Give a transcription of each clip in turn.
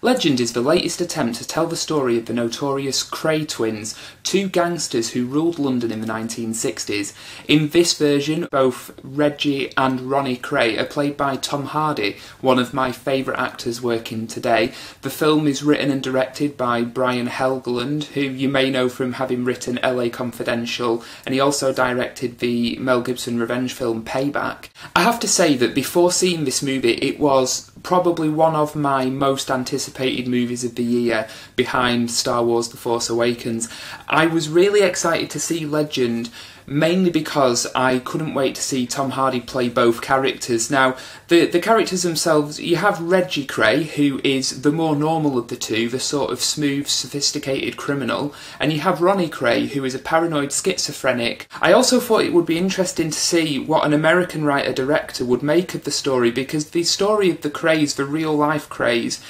Legend is the latest attempt to tell the story of the notorious Kray twins, two gangsters who ruled London in the 1960s. In this version, both Reggie and Ronnie Kray are played by Tom Hardy, one of my favourite actors working today. The film is written and directed by Brian Helgeland, who you may know from having written LA Confidential, and he also directed the Mel Gibson revenge film Payback. I have to say that before seeing this movie, it was probably one of my most anticipated movies of the year, behind Star Wars The Force Awakens. I was really excited to see Legend, mainly because I couldn't wait to see Tom Hardy play both characters. Now, the characters themselves, you have Reggie Kray, who is the more normal of the two, the sort of smooth, sophisticated criminal, and you have Ronnie Kray, who is a paranoid schizophrenic. I also thought it would be interesting to see what an American writer-director would make of the story, because the story of the Krays, the real-life Krays,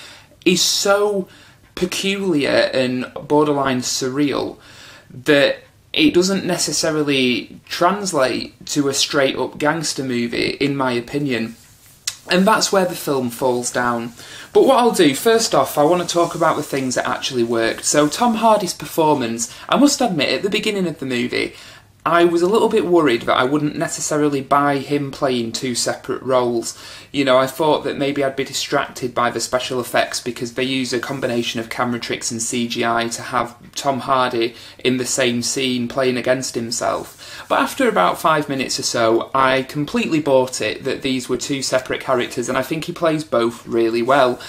is so peculiar and borderline surreal that it doesn't necessarily translate to a straight-up gangster movie, in my opinion. And that's where the film falls down. But what I'll do, first off, I want to talk about the things that actually worked. So Tom Hardy's performance, I must admit, at the beginning of the movie, I was a little bit worried that I wouldn't necessarily buy him playing two separate roles. You know, I thought that maybe I'd be distracted by the special effects because they use a combination of camera tricks and CGI to have Tom Hardy in the same scene playing against himself. But after about 5 minutes or so, I completely bought it that these were two separate characters, and I think he plays both really well.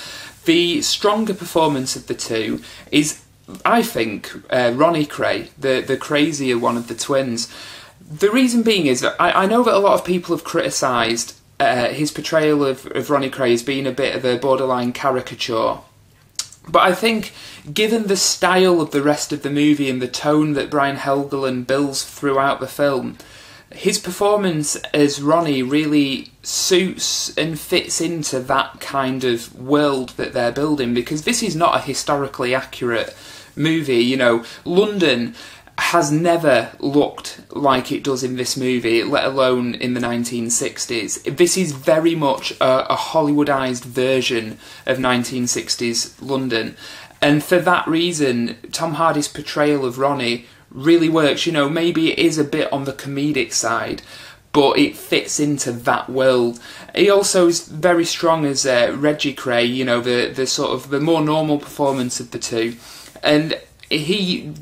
The stronger performance of the two is, I think, Ronnie Kray, the crazier one of the twins. The reason being is that I know that a lot of people have criticised his portrayal of Ronnie Kray as being a bit of a borderline caricature. But I think, given the style of the rest of the movie and the tone that Brian Helgeland builds throughout the film, his performance as Ronnie really suits and fits into that kind of world that they're building, because this is not a historically accurate movie. You know, London has never looked like it does in this movie, let alone in the 1960s. This is very much a Hollywoodized version of 1960s London, and for that reason, Tom Hardy's portrayal of Ronnie really works. You know, maybe it is a bit on the comedic side, but it fits into that world. He also is very strong as Reggie Kray, you know, the sort of the more normal performance of the two. And he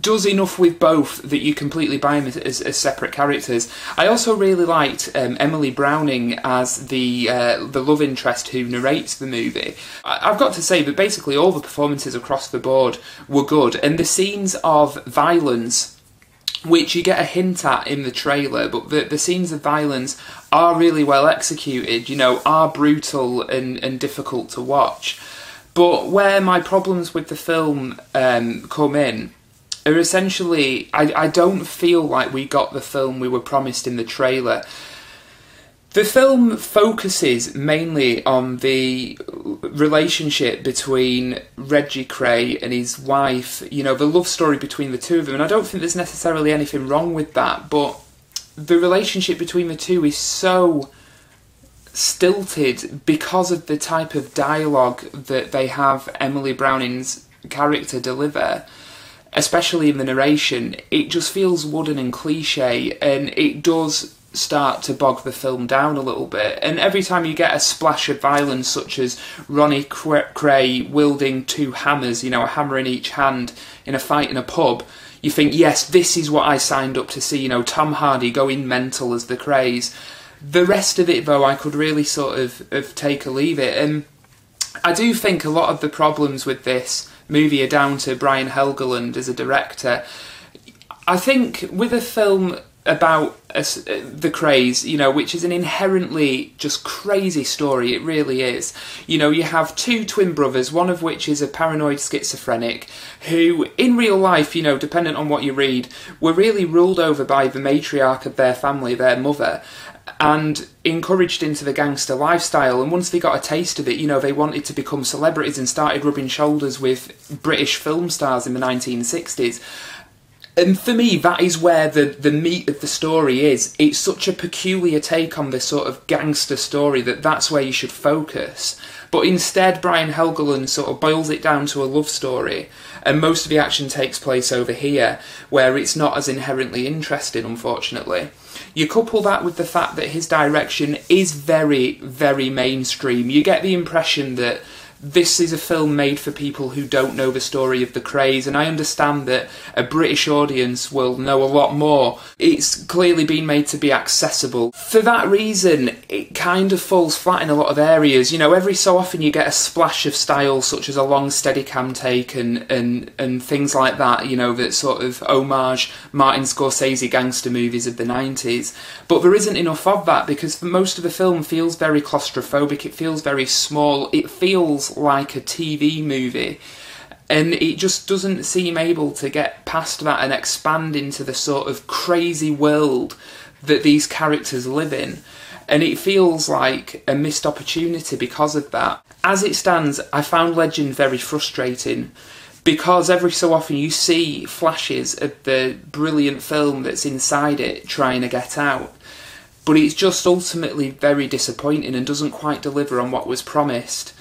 does enough with both that you completely buy him as separate characters. I also really liked Emily Browning as the love interest who narrates the movie. I've got to say that basically all the performances across the board were good, and the scenes of violence, which you get a hint at in the trailer, but the scenes of violence are really well executed, you know, are brutal and difficult to watch. But where my problems with the film come in are essentially, I don't feel like we got the film we were promised in the trailer. The film focuses mainly on the relationship between Reggie Kray and his wife, you know, the love story between the two of them, and I don't think there's necessarily anything wrong with that, but the relationship between the two is so stilted because of the type of dialogue that they have Emily Browning's character deliver, especially in the narration. It just feels wooden and cliche, and it does start to bog the film down a little bit. And every time you get a splash of violence, such as Ronnie Kray wielding two hammers, you know, a hammer in each hand in a fight in a pub, you think, yes, this is what I signed up to see, you know, Tom Hardy going mental as the Krays. The rest of it, though, I could really sort of take or leave it. And I do think a lot of the problems with this movie are down to Brian Helgeland as a director. I think with a film about the Krays, you know, which is an inherently just crazy story, it really is. You know, you have two twin brothers, one of which is a paranoid schizophrenic, who in real life, you know, dependent on what you read, were really ruled over by the matriarch of their family, their mother, and encouraged into the gangster lifestyle. And once they got a taste of it, you know, they wanted to become celebrities and started rubbing shoulders with British film stars in the 1960s. And for me, that is where the meat of the story is. It's such a peculiar take on this sort of gangster story that's where you should focus. But instead, Brian Helgeland sort of boils it down to a love story, and most of the action takes place over here, where it's not as inherently interesting, unfortunately. You couple that with the fact that his direction is very, very mainstream. You get the impression that this is a film made for people who don't know the story of the Krays, and I understand that a British audience will know a lot more. It's clearly been made to be accessible. For that reason, it kind of falls flat in a lot of areas. You know, every so often you get a splash of style, such as a long Steadicam take and things like that, you know, that sort of homage Martin Scorsese gangster movies of the 90s. But there isn't enough of that, because most of the film feels very claustrophobic, it feels very small, it feels like a TV movie, and it just doesn't seem able to get past that and expand into the sort of crazy world that these characters live in, and it feels like a missed opportunity because of that. As it stands, I found Legend very frustrating, because every so often you see flashes of the brilliant film that's inside it trying to get out, but it's just ultimately very disappointing and doesn't quite deliver on what was promised.